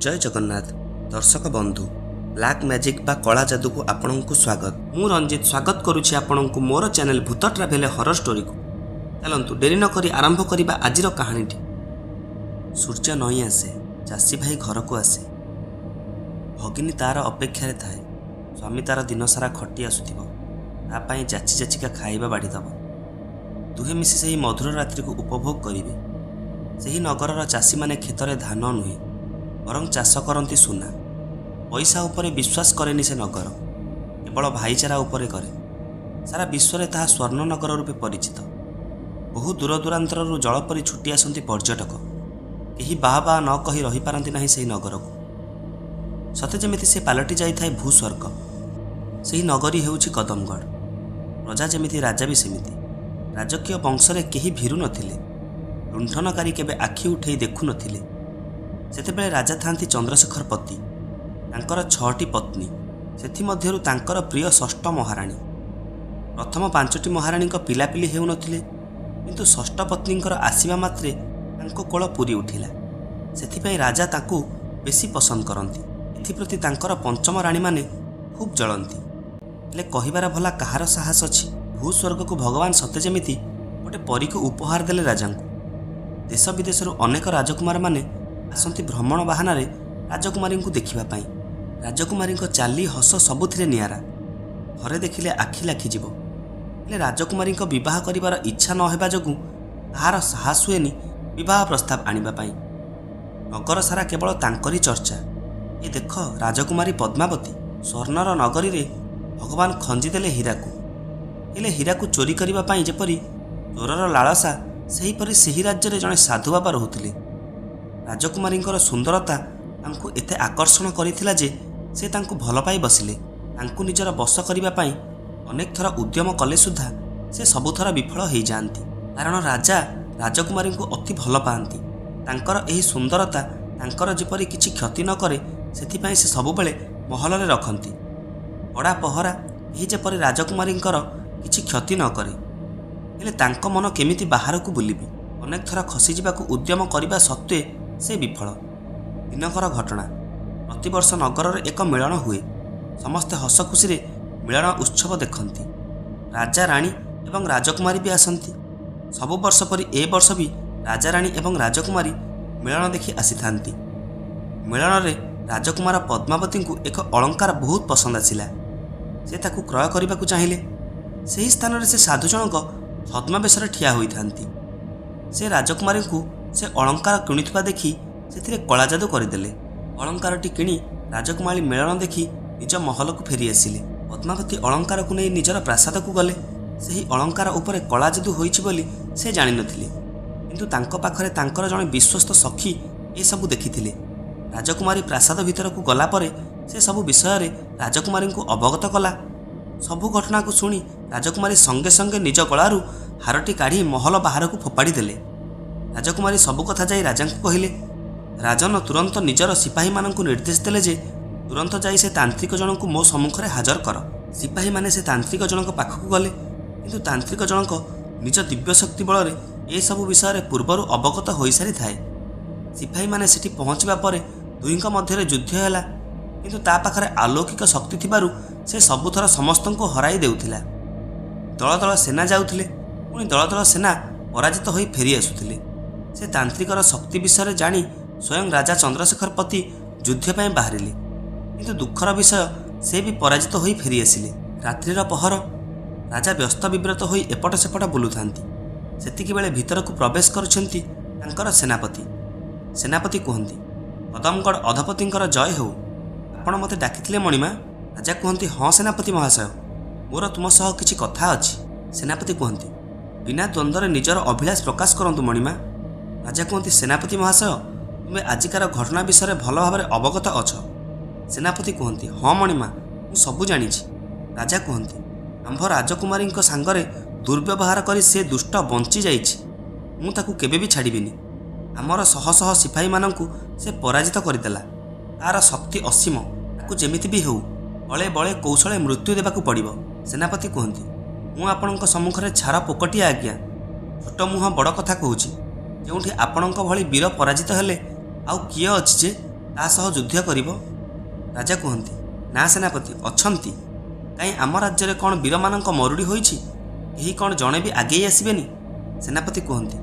जय जगन्नाथ दर्शक बंधु ब्लैक मैजिक बा कला जादू को आपण को स्वागत। मु रंजित स्वागत करुछि आपण को मोर चैनल भूत ट्रैवल हॉरर स्टोरी को। चलंतु डेरी न करी आरंभ करिबा आजिर कहानीटी। सूर्य नई आसे, चाषी भाई घर को आसे। भगिनी तार अपेक्षा थाए। स्वामी तार दिन सारा खटी आसुथिबो, तापाई जाची जाचिका खाइबा बाढ़ी दब। दुहे मिसी सही मधुर रात्रि को उपभोग करिवे। सही नगरर चाषी माने खेतरे धान नुहे बरं चाष करती सुना। पैसा उपरे विश्वास करेनि से नगर, केवल भाईचारा उपरे करे। सारा विश्व में ताहा स्वर्ण नगर रूपे परिचित। बहु दूर दूरांतर जल परी छुटी आसती पर्यटक। केही बाह बाह न कही रही पारती नहीं से नगर को। सते जमिति से पालटि जाइए भूस्वर्ग। से नगरी हेउछि कदमगढ़। प्रजा जमिति राजा भी सेमिति। राजकीय वंशरे केही भीरु नथिले। लुंठनकारी केबे आखि उठेई देखु नथिले। सेतेबेले राजा थांती चंद्रशेखर पति। तांकर 6टी पत्नी, सेथिमध्यरु तांकर प्रिय 6ठ महाराणी। प्रथम 5टी महाराणी पिलापिली हेउ नथिले, किंतु 6ठ पत्नींकर आसीबा मात्रे तांको कोळ पूरी उठिला। सेथिपई राजा तांको बेसी पसंद करती। एथिप्रति तांकर पंचम राणी माने खूब जळंती। हेले कहिबार भला कहार साहस अछि। भूस्वर्ग को भगवान सते जेमिति गोटे परी को उपहार देले राजांको। देश विदेशरू अनेक राजकुमार माने आसंती भ्रमण बाहाना रे राजकुमारी को देखिबा पाई। राजकुमारी चाली हस सबुथिरे नियारा। घरे देखिले आखि लाखिजिब। हेले राजकुमारी विवाह करिबार इच्छा न हेबा जोगु ताहार साहस हुएनि विवाह प्रस्ताव आनिबा पाई। नगर सारा केवल तांकरी चर्चा। ये देख राजकुमारी पद्मावती। स्वर्णर नगरी रे भगवान खंजीदेले हीरा को। हेले हीरा को चोरी करिबा पाई जेपरि चोरर लालसा, सेहीपरि सेही राज्य रे जणे साधु बाबा रहुथिले। राजकुमारींकर सुंदरता तांकु एते आकर्षण करिथिला जे से तांकु भल पाई बसिले। तांकु निजर बस करिबा पाई अनेक थर उद्यम कले सुद्धा से सबुथर विफल हो जाती। कारण राजा राजकुमारी को अति भल पाती। तांकर एही सुंदरता तांकर जेपरि किछि क्षति न करे सेथिपाई से सबुबेले महल रे रखंती। बड़ा पहरा एही जेपरि राजकुमारींकर किछि क्षति न करे। हेले तांको मन केमिति बाहर को बुलिबी। अनेक थर खसी जिबाकू उद्यम करिबा सत्वे से विफल। दिनकर घटना। प्रतिवर्ष नगर रे एक मिलन हुए। समस्ते हस खुशी रे मिलन उत्सव देखती। राजा राणी एवं राजकुमारी भी आसंती। सबु वर्ष परी ए वर्ष भी राजा राणी एवं राजकुमारी मिलन देखि आसी थांती। मिलन रे राजकुमार पद्मावती को एक अलंकार बहुत पसंद आसिला। से ताकू क्रय करने चाहिए। सही स्थान रे से साधु जनक छद्मवेश ठिया होई थांती। से राजकुमारी को से अलंकार किणुवा देखि से कला जादू करदेले। अलंकारटी किणी राजकुमारी मेलन देखि निज महल को फेरी आसिले। पद्मावती अलंकार को नहीं निजर प्रासाद को गले। सही अलंकार उपरे कला जादू होइछि बोली से जानि नथिले, किंतु तांको पाखरे तांकर जणे विश्वस्त सखी ए सबु देखिथिले। राजकुमारी प्रासाद भीतर को गला परे से सबु विषय रे राजकुमारी को अवगत कला। सबु घटना को सुनी राजकुमारी संगे संगे निज गलारू हारटी काढ़ी महल बाहर को फोपाड़ी देले। राजकुमारी सबु कथा जाई राजा को कहिले। राजन तुरंत निजर सिपाही माननकु निर्देश देले जे तुरंत जाई से तांत्रिक जनक मो सम्मुखरे हाजर कर। सिपाही माने से तांत्रिक जनक पाखकु गले, किंतु तांत्रिक जनक निज दिव्य शक्ति बल रे ए सबु विषय रे पूर्वरु अवगत होई सारी थाए। सिपाही माने सेठी पहुंचबा परे दुईक मध्यरे युद्ध हैला, किंतु ता पाखरे अलौकिक शक्ति थिबारु से सबुथर समस्तंको हराई देउथिला। दल दल सेना जाउथिले, पुणी दल दल सेना पराजित होई फेरी आसुथिले। से तांत्रिकर शक्ति विषय जानी स्वयं राजा चंद्रशेखर पति युद्ध पाई बाहरिले, किंतु दुखर विषय से भी पराजित होई फेरी आसिले। रात्रिर पहर राजा व्यस्त विव्रत होई एपट सेपट बुलुथांती। सेतिकी बेले भीतर को प्रवेश करुछंती तांकर सेनापति। सेनापति कहती, कदमगढ़ अधपतिंकर जय हो। आपण मते डाकिथिले मणिमा? राजा कहती, हाँ सेनापति महाशय, मोर तुम सह किछि कथा अछि। सेनापति कहती, बिना द्वंद्व निजर अभिलाष प्रकाश करंतु मणिमा। राजा कहती, सेनापति महाशय, तुम्हें आजिकार घटना विषय भल भाव अवगत अछ। सेनापति कहती, हाँ मणिमा, मु सबु जानिछि। राजा कहती, आंभ राजकुमारी सांगरे दुर्व्यवहार करी से दुष्ट बंची जाइछि। मु ताकू केबे भी छाड़िबिनी। आमर शह शह सिपाही माननकु से पराजित करदेला। तार शक्ति असीम। ताकू जेमिति भी हो बळे बळे कौशले मृत्यु देबाकू पड़िबो। सेनापति कहती, मु आपणक सम्मुखरे छार पोकटिया आज्ञा। छोट मुह बड़ कथा कहूछि। जोंठी आपणक भली वीर पराजित हेले आउ किए अछि जे ତା ସହ ଯୁଦ୍ଧ କରିବ? ରାଜା କୁହନ୍ତି, ନା ସେନାପତି, ଅଛନ୍ତି। କାହିଁ ଆମ ରାଜ୍ୟରେ କ'ଣ ବୀରମାନଙ୍କ ମରୁଡ଼ି ହୋଇଛି? କେହି କ'ଣ ଜଣେ ବି ଆଗେଇ ଆସିବେନି? ସେନାପତି କୁହନ୍ତି,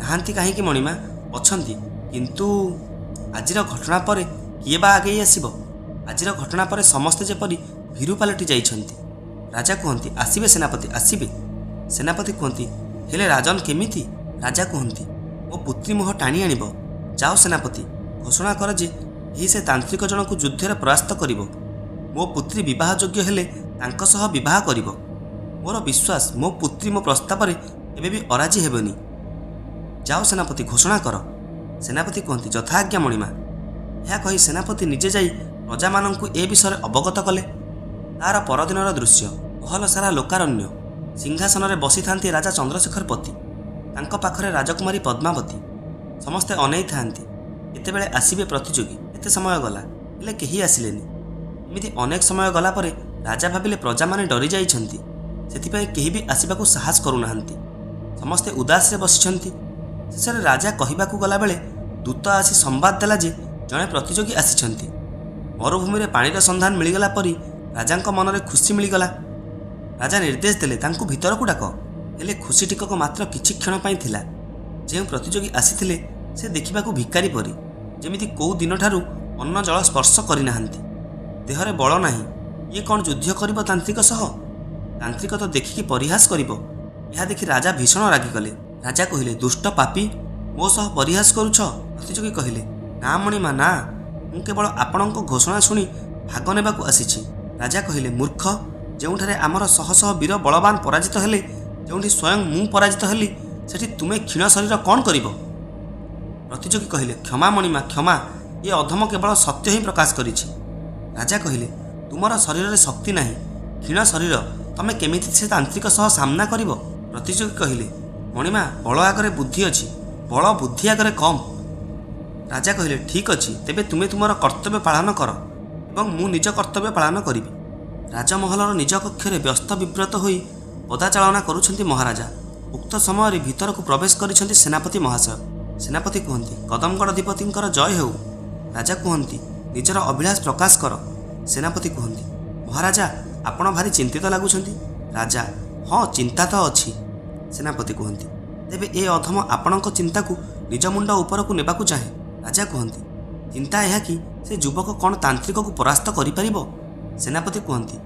ନାହାନ୍ତି କାହିଁକି ମଣିମା, ଅଛନ୍ତି। କିନ୍ତୁ ଆଜିର ଘଟଣା ପରେ କିଏ ବା ଆଗେଇ ଆସିବ? ଆଜିର ଘଟଣା ପରେ ସମସ୍ତେ ଯେପରି ଭୀରୁ ପାଲଟି ଯାଇଛନ୍ତି। ରାଜା କୁହନ୍ତି, ଆସିବେ ସେନାପତି, ଆସିବେ। ସେନାପତି କୁହନ୍ତି, ହେଲେ ରାଜନ କେମିତି? ରାଜା କୁହନ୍ତି, ମୋ ପୁତ୍ରୀ ମୁହଁ ଟାଣି ଆଣିବ। ଯାଅ ସେନାପତି, ଘୋଷଣା କର ଯେ ଏହି ସେ ତାନ୍ତ୍ରିକ ଜଣକୁ ଯୁଦ୍ଧରେ ପରାସ୍ତ କରିବ। ମୋ ପୁତ୍ରୀ ବିବାହ ଯୋଗ୍ୟ ହେଲେ ତାଙ୍କ ସହ ବିବାହ କରିବ। ମୋର ବିଶ୍ୱାସ ମୋ ପୁତ୍ରୀ ମୋ ପ୍ରସ୍ତାବରେ ଏବେ ବି ଅରାଜି ହେବନି। ଯାଅ ସେନାପତି, ଘୋଷଣା କର। ସେନାପତି କୁହନ୍ତି, ଯଥା ଆଜ୍ଞା ମଣିମା। ଏହା କହି ସେନାପତି ନିଜେ ଯାଇ ପ୍ରଜାମାନଙ୍କୁ ଏ ବିଷୟରେ ଅବଗତ କଲେ। ତାର ପରଦିନର ଦୃଶ୍ୟ। ମହଲ ସାରା ଲୋକାରଣ୍ୟ। ସିଂହାସନରେ ବସିଥାନ୍ତି ରାଜା ଚନ୍ଦ୍ରଶେଖର ପତି, ତାଙ୍କ ପାଖରେ ରାଜକୁମାରୀ ପଦ୍ମାବତୀ। ସମସ୍ତେ ଅନେଇଥାନ୍ତି କେତେବେଳେ ଆସିବେ ପ୍ରତିଯୋଗୀ। ଏତେ ସମୟ ଗଲା, ହେଲେ କେହି ଆସିଲେନି। ଏମିତି ଅନେକ ସମୟ ଗଲା ପରେ ରାଜା ଭାବିଲେ ପ୍ରଜାମାନେ ଡରି ଯାଇଛନ୍ତି, ସେଥିପାଇଁ କେହି ବି ଆସିବାକୁ ସାହସ କରୁନାହାନ୍ତି। ସମସ୍ତେ ଉଦାସରେ ବସିଛନ୍ତି। ଶେଷରେ ରାଜା କହିବାକୁ ଗଲାବେଳେ ଦୂତ ଆସି ସମ୍ବାଦ ଦେଲା ଯେ ଜଣେ ପ୍ରତିଯୋଗୀ ଆସିଛନ୍ତି। ମରୁଭୂମିରେ ପାଣିର ସନ୍ଧାନ ମିଳିଗଲା ପରି ରାଜାଙ୍କ ମନରେ ଖୁସି ମିଳିଗଲା। ରାଜା ନିର୍ଦ୍ଦେଶ ଦେଲେ, ତାଙ୍କୁ ଭିତରକୁ ଡାକ। ହେଲେ ଖୁସି ଟିକକ ମାତ୍ର କିଛି କ୍ଷଣ ପାଇଁ ଥିଲା। ଯେଉଁ ପ୍ରତିଯୋଗୀ ଆସିଥିଲେ ସେ ଦେଖିବାକୁ ଭିକାରୀ ପରି, ଯେମିତି କେଉଁ ଦିନଠାରୁ ଅନ୍ନ ଜଳ ସ୍ପର୍ଶ କରିନାହାନ୍ତି। ଦେହରେ ବଳ ନାହିଁ। ଇଏ କ'ଣ ଯୁଦ୍ଧ କରିବ ତାନ୍ତ୍ରିକ ସହ? ତାନ୍ତ୍ରିକ ତ ଦେଖିକି ପରିହାସ କରିବ। ଏହା ଦେଖି ରାଜା ଭୀଷଣ ରାଗିଗଲେ। ରାଜା କହିଲେ, ଦୁଷ୍ଟ ପାପୀ, ମୋ ସହ ପରିହାସ କରୁଛ? ପ୍ରତିଯୋଗୀ କହିଲେ, ନା ମଣିମା, ନା, ମୁଁ କେବଳ ଆପଣଙ୍କ ଘୋଷଣା ଶୁଣି ଭାଗ ନେବାକୁ ଆସିଛି। ରାଜା କହିଲେ, ମୂର୍ଖ, ଯେଉଁଠାରେ ଆମର ଶହ ଶହ ବୀର ବଳବାନ ପରାଜିତ ହେଲେ, ଯେଉଁଠି ସ୍ୱୟଂ ମୁଁ ପରାଜିତ ହେଲି, ସେଠି ତୁମେ କ୍ଷୀଣ ଶରୀର କ'ଣ କରିବ? ପ୍ରତିଯୋଗୀ କହିଲେ, କ୍ଷମା ମଣିମା, କ୍ଷମା। ଏ ଅଧମ କେବଳ ସତ୍ୟ ହିଁ ପ୍ରକାଶ କରିଛି। ରାଜା କହିଲେ, ତୁମର ଶରୀରରେ ଶକ୍ତି ନାହିଁ, କ୍ଷୀଣ ଶରୀର, ତମେ କେମିତି ସେ ତାନ୍ତ୍ରିକ ସହ ସାମ୍ନା କରିବ? ପ୍ରତିଯୋଗୀ କହିଲେ, ମଣିମା, ବଳ ଆଗରେ ବୁଦ୍ଧି ଅଛି, ବଳ ବୁଦ୍ଧି ଆଗରେ କମ୍। ରାଜା କହିଲେ, ଠିକ୍ ଅଛି, ତେବେ ତୁମେ ତୁମର କର୍ତ୍ତବ୍ୟ ପାଳନ କର ଏବଂ ମୁଁ ନିଜ କର୍ତ୍ତବ୍ୟ ପାଳନ କରିବି। ରାଜମହଲର ନିଜ କକ୍ଷରେ ବ୍ୟସ୍ତ ବିବ୍ରତ ହୋଇ ପଦାଚାଳନା କରୁଛନ୍ତି ମହାରାଜା। ଉକ୍ତ ସମୟରେ ଭିତରକୁ ପ୍ରବେଶ କରିଛନ୍ତି ସେନାପତି ମହାଶୟ। ସେନାପତି କୁହନ୍ତି, କଦମଗଡ଼ଧିପତିଙ୍କର ଜୟ ହେଉ। ରାଜା କୁହନ୍ତି, ନିଜର ଅଭିଳାଷ ପ୍ରକାଶ କର। ସେନାପତି କୁହନ୍ତି, ମହାରାଜା, ଆପଣ ଭାରି ଚିନ୍ତିତ ଲାଗୁଛନ୍ତି। ରାଜା, ହଁ, ଚିନ୍ତା ତ ଅଛି। ସେନାପତି କୁହନ୍ତି, ତେବେ ଏ ଅଧମ ଆପଣଙ୍କ ଚିନ୍ତାକୁ ନିଜ ମୁଣ୍ଡ ଉପରକୁ ନେବାକୁ ଚାହେଁ। ରାଜା କୁହନ୍ତି, ଚିନ୍ତା ଏହା କି ସେ ଯୁବକ କ'ଣ ତାନ୍ତ୍ରିକକୁ ପରାସ୍ତ କରିପାରିବ? ସେନାପତି କୁହନ୍ତି,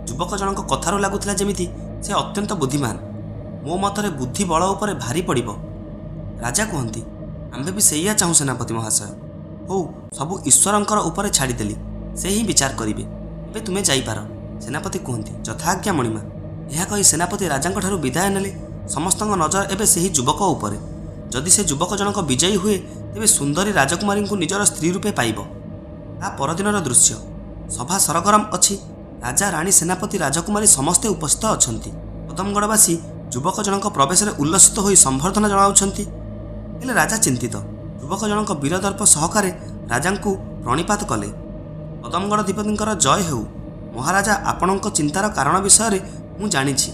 ଯୁବକ ଜଣଙ୍କ କଥାରୁ ଲାଗୁଥିଲା ଯେମିତି ସେ ଅତ୍ୟନ୍ତ ବୁଦ୍ଧିମାନ। ମୋ ମତରେ ବୁଦ୍ଧି ବଳ ଉପରେ ଭାରି ପଡ଼ିବ। ରାଜା କୁହନ୍ତି, ଆମ୍ଭେ ବି ସେଇଆ ଚାହୁଁ ସେନାପତି ମହାଶୟ। ହଉ, ସବୁ ଈଶ୍ୱରଙ୍କର ଉପରେ ଛାଡ଼ିଦେଲି, ସେ ହିଁ ବିଚାର କରିବେ। ଏବେ ତୁମେ ଯାଇପାର। ସେନାପତି କୁହନ୍ତି, ଯଥା ଆଜ୍ଞା ମଣିମା। ଏହା କହି ସେନାପତି ରାଜାଙ୍କଠାରୁ ବିଦାୟ ନେଲେ। ସମସ୍ତଙ୍କ ନଜର ଏବେ ସେହି ଯୁବକ ଉପରେ। ଯଦି ସେ ଯୁବକ ଜଣକ ବିଜୟୀ ହୁଏ, ତେବେ ସୁନ୍ଦରୀ ରାଜକୁମାରୀଙ୍କୁ ନିଜର ସ୍ତ୍ରୀ ରୂପେ ପାଇବ। ତା ପରଦିନର ଦୃଶ୍ୟ। ସଭା ସରଗରମ ଅଛି। ରାଜା, ରାଣୀ, ସେନାପତି, ରାଜକୁମାରୀ ସମସ୍ତେ ଉପସ୍ଥିତ ଅଛନ୍ତି। କଦମଗଡ଼ବାସୀ ଯୁବକ ଜଣକ ପ୍ରବେଶରେ ଉଲ୍ଲସିତ ହୋଇ ସମ୍ବର୍ଦ୍ଧନା ଜଣାଉଛନ୍ତି। ହେଲେ ରାଜା ଚିନ୍ତିତ। ଯୁବକ ଜଣକ ବୀରଦର୍ପ ସହକାରେ ରାଜାଙ୍କୁ ପ୍ରଣିପାତ କଲେ। କଦମଗଡ଼ଧିପତିଙ୍କର ଜୟ ହେଉ। ମହାରାଜା, ଆପଣଙ୍କ ଚିନ୍ତାର କାରଣ ବିଷୟରେ ମୁଁ ଜାଣିଛି।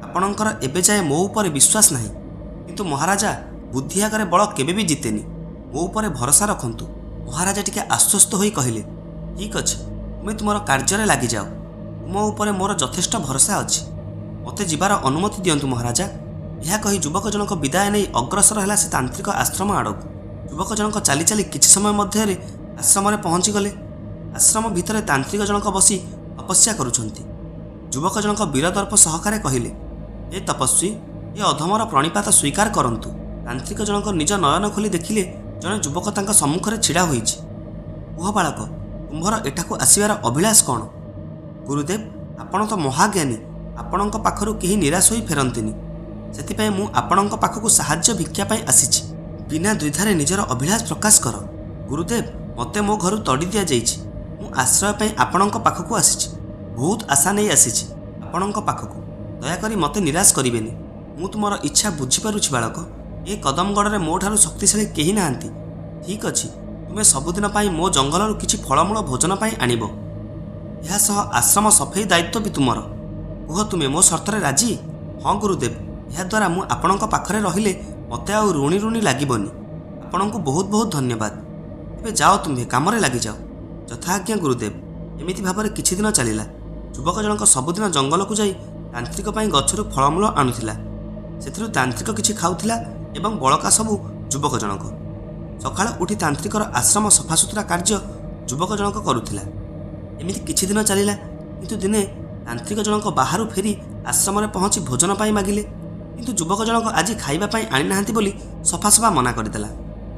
ଆପଣଙ୍କର ଏବେ ଯାଏ ମୋ ଉପରେ ବିଶ୍ୱାସ ନାହିଁ, କିନ୍ତୁ ମହାରାଜା, ବୁଦ୍ଧି ଆଗରେ ବଳ କେବେ ବି ଜିତେନି। ମୋ ଉପରେ ଭରସା ରଖନ୍ତୁ। ମହାରାଜା ଟିକେ ଆଶ୍ୱସ୍ତ ହୋଇ କହିଲେ, ଠିକ୍ ଅଛି, ତୁମେ ତୁମର କାର୍ଯ୍ୟରେ ଲାଗିଯାଅ। ତୁମ ଉପରେ ମୋର ଯଥେଷ୍ଟ ଭରସା ଅଛି। ମୋତେ ଯିବାର ଅନୁମତି ଦିଅନ୍ତୁ ମହାରାଜା। ଏହା କହି ଯୁବକ ଜଣକ ବିଦାୟ ନେଇ ଅଗ୍ରସର ହେଲା ସେ ତାନ୍ତ୍ରିକ ଆଶ୍ରମ ଆଡ଼କୁ। ଯୁବକ ଜଣକ ଚାଲି ଚାଲି କିଛି ସମୟ ମଧ୍ୟରେ ଆଶ୍ରମରେ ପହଞ୍ଚିଗଲେ। ଆଶ୍ରମ ଭିତରେ ତାନ୍ତ୍ରିକ ଜଣକ ବସି ତପସ୍ୟା କରୁଛନ୍ତି। ଯୁବକ ଜଣକ ବୀରଦର୍ପ ସହକାରେ କହିଲେ, ଏ ତପସ୍ୱୀ, ଏ ଅଧମର ପ୍ରଣିପାତ ସ୍ୱୀକାର କରନ୍ତୁ। ତାନ୍ତ୍ରିକ ଜଣକ ନିଜ ନୟନ ଖୋଲି ଦେଖିଲେ ଜଣେ ଯୁବକ ତାଙ୍କ ସମ୍ମୁଖରେ ଛିଡ଼ା ହୋଇଛି। କୁହ ବାଳକ, ତୁମ୍ଭର ଏଠାକୁ ଆସିବାର ଅଭିଳାଷ କ'ଣ? ଗୁରୁଦେବ, ଆପଣ ତ ମହାଜ୍ଞାନୀ। ଆପଣଙ୍କ ପାଖରୁ କେହି ନିରାଶ ହୋଇ ଫେରନ୍ତିନି। ସେଥିପାଇଁ ମୁଁ ଆପଣଙ୍କ ପାଖକୁ ସାହାଯ୍ୟ ଭିକ୍ଷା ପାଇଁ ଆସିଛି। ବିନା ଦ୍ୱିଧାରେ ନିଜର ଅଭିଳାଷ ପ୍ରକାଶ କର। ଗୁରୁଦେବ, ମୋତେ ମୋ ଘରୁ ତଡ଼ି ଦିଆଯାଇଛି। ମୁଁ ଆଶ୍ରୟ ପାଇଁ ଆପଣଙ୍କ ପାଖକୁ ଆସିଛି। ବହୁତ ଆଶା ନେଇ ଆସିଛି ଆପଣଙ୍କ ପାଖକୁ। ଦୟାକରି ମୋତେ ନିରାଶ କରିବେନି। ମୁଁ ତୁମର ଇଚ୍ଛା ବୁଝିପାରୁଛି ବାଳକ। ଏ କଦମଗଡ଼ରେ ମୋ ଠାରୁ ଶକ୍ତିଶାଳୀ କେହି ନାହାନ୍ତି। ଠିକ୍ ଅଛି, ତୁମେ ସବୁଦିନ ପାଇଁ ମୋ ଜଙ୍ଗଲରୁ କିଛି ଫଳମୂଳ ଭୋଜନ ପାଇଁ ଆଣିବ। ଏହା ସହ ଆଶ୍ରମ ସଫେଇ ଦାୟିତ୍ୱ ବି ତୁମର। କୁହ, ତୁମେ ମୋ ସର୍ତ୍ତରେ ରାଜି? ହଁ ଗୁରୁଦେବ, ଏହାଦ୍ୱାରା ମୁଁ ଆପଣଙ୍କ ପାଖରେ ରହିଲେ ମୋତେ ଆଉ ଋଣୀ ଋଣୀ ଲାଗିବନି। ଆପଣଙ୍କୁ ବହୁତ ବହୁତ ଧନ୍ୟବାଦ। ଏବେ ଯାଅ ତୁମ୍ଭେ କାମରେ ଲାଗିଯାଅ। ଯଥା ଆଜ୍ଞା ଗୁରୁଦେବ। ଏମିତି ଭାବରେ କିଛି ଦିନ ଚାଲିଲା। ଯୁବକ ଜଣକ ସବୁଦିନ ଜଙ୍ଗଲକୁ ଯାଇ ତାନ୍ତ୍ରିକ ପାଇଁ ଗଛରୁ ଫଳମୂଳ ଆଣୁଥିଲା। ସେଥିରୁ ତାନ୍ତ୍ରିକ କିଛି ଖାଉଥିଲା ଏବଂ ବଳକା ସବୁ ଯୁବକ ଜଣକ। ସକାଳୁ ଉଠି ତାନ୍ତ୍ରିକର ଆଶ୍ରମ ସଫାସୁତୁରା କାର୍ଯ୍ୟ ଯୁବକ ଜଣକ କରୁଥିଲା। ଏମିତି କିଛି ଦିନ ଚାଲିଲା, କିନ୍ତୁ ଦିନେ ତାନ୍ତ୍ରିକ ଜଣକ ବାହାରୁ ଫେରି ଆଶ୍ରମରେ ପହଞ୍ଚି ଭୋଜନ ପାଇଁ ମାଗିଲେ, କିନ୍ତୁ ଯୁବକ ଜଣକ ଆଜି ଖାଇବା ପାଇଁ ଆଣିନାହାନ୍ତି ବୋଲି ସଫାସଫା ମନା କରିଦେଲା।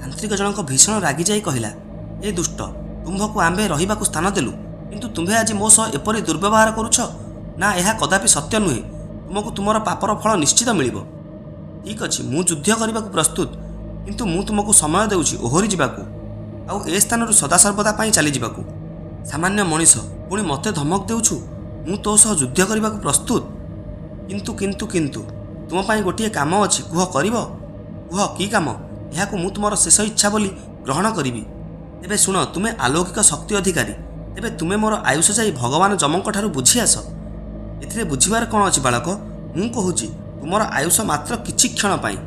ତାନ୍ତ୍ରିକ ଜଣକ ଭୀଷଣ ରାଗିଯାଇ କହିଲା, ଏ ଦୁଷ୍ଟ, ତୁମ୍ଭକୁ ଆମ୍ଭେ ରହିବାକୁ ସ୍ଥାନ ଦେଲୁ, କିନ୍ତୁ ତୁମ୍ଭେ ଆଜି ମୋ ସହ ଏପରି ଦୁର୍ବ୍ୟବହାର କରୁଛ? ନା, ଏହା କଦାପି ସତ୍ୟ ନୁହେଁ। ତୁମକୁ ତୁମର ପାପର ଫଳ ନିଶ୍ଚିତ ମିଳିବ। ଠିକ୍ ଅଛି, ମୁଁ ଯୁଦ୍ଧ କରିବାକୁ ପ୍ରସ୍ତୁତ, କିନ୍ତୁ ମୁଁ ତୁମକୁ ସମୟ ଦେଉଛି ଓହରି ଯିବାକୁ, ଆଉ ଏ ସ୍ଥାନରୁ ସଦାସର୍ବଦା ପାଇଁ ଚାଲିଯିବାକୁ। ସାମାନ୍ୟ ମଣିଷ, ପୁଣି ମୋତେ ଧମକ ଦେଉଛୁ? ମୁଁ ତୋ ସହ ଯୁଦ୍ଧ କରିବାକୁ ପ୍ରସ୍ତୁତ। କିନ୍ତୁ ତୁମ ପାଇଁ ଗୋଟିଏ କାମ ଅଛି, କୁହ କରିବ? କୁହ, କି କାମ? ଏହାକୁ ମୁଁ ତୁମର ଶେଷ ଇଚ୍ଛା ବୋଲି ଗ୍ରହଣ କରିବି। ତେବେ ଶୁଣ, ତୁମେ ଆଲୌକିକ ଶକ୍ତି ଅଧିକାରୀ। ତେବେ ତୁମେ ମୋର ଆୟୁଷ ଯାଇ ଭଗବାନ ଯମଙ୍କ ଠାରୁ ବୁଝି ଆସ। ଏଥିରେ ବୁଝିବାର କ'ଣ ଅଛି ବାଳକ? ମୁଁ କହୁଛି, ତୁମର ଆୟୁଷ ମାତ୍ର କିଛି କ୍ଷଣ ପାଇଁ।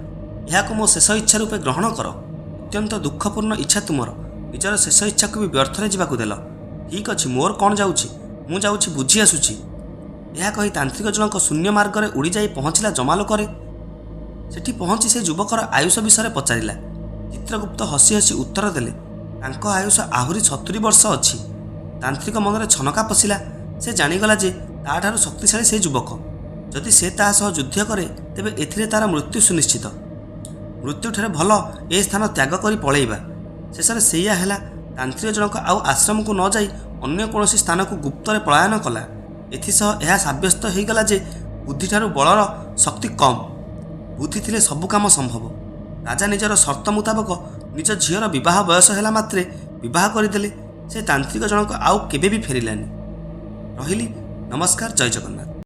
ଏହାକୁ ମୋ ଶେଷ ଇଚ୍ଛା ରୂପେ ଗ୍ରହଣ କର। ଅତ୍ୟନ୍ତ ଦୁଃଖପୂର୍ଣ୍ଣ ଇଚ୍ଛା ତୁମର। ନିଜର ଶେଷ ଇଚ୍ଛାକୁ ବି ବ୍ୟର୍ଥରେ ଯିବାକୁ ଦେଲ। ଠିକ୍ ଅଛି, ମୋର କ'ଣ ଯାଉଛି, ମୁଁ ଯାଉଛି ବୁଝି ଆସୁଛି। ଏହା କହି ତାନ୍ତ୍ରିକ ଜଣକ ଶୂନ୍ୟ ମାର୍ଗରେ ଉଡ଼ିଯାଇ ପହଞ୍ଚିଲା ଜମାଲୋକରେ। ସେଠି ପହଞ୍ଚି ସେ ଯୁବକର ଆୟୁଷ ବିଷୟରେ ପଚାରିଲା। ଚିତ୍ରଗୁପ୍ତ ହସି ହସି ଉତ୍ତର ଦେଲେ, ତାଙ୍କ ଆୟୁଷ ଆହୁରି 70 ବର୍ଷ ଅଛି। ତାନ୍ତ୍ରିକ ମନରେ ଛନକା ପଶିଲା। ସେ ଜାଣିଗଲା ଯେ ତାଠାରୁ ଶକ୍ତିଶାଳୀ ସେ ଯୁବକ। ଯଦି ସେ ତା ସହ ଯୁଦ୍ଧ କରେ, ତେବେ ଏଥିରେ ତାର ମୃତ୍ୟୁ ସୁନିଶ୍ଚିତ। ମୃତ୍ୟୁଠାରେ ଭଲ ଏ ସ୍ଥାନ ତ୍ୟାଗ କରି ପଳେଇବା। ଶେଷରେ ସେଇଆ ହେଲା। ତାନ୍ତ୍ରିକ ଜଣକ ଆଉ ଆଶ୍ରମକୁ ନ ଯାଇ ଅନ୍ୟ କୌଣସି ସ୍ଥାନକୁ ଗୁପ୍ତରେ ପଳାୟନ କଲା। ଏଥିସହ ଏହା ସାବ୍ୟସ୍ତ ହୋଇଗଲା ଯେ ବୁଦ୍ଧିଠାରୁ ବଳର ଶକ୍ତି କମ୍। ବୁଦ୍ଧି ଥିଲେ ସବୁ କାମ ସମ୍ଭବ। ରାଜା ନିଜର ସର୍ତ୍ତ ମୁତାବକ ନିଜ ଝିଅର ବିବାହ ବୟସ ହେଲା ମାତ୍ରେ ବିବାହ କରିଦେଲେ। ସେ ତାନ୍ତ୍ରିକ ଜଣକ ଆଉ କେବେ ବି ଫେରିଲାନି। ରହିଲି, ନମସ୍କାର, ଜୟ ଜଗନ୍ନାଥ।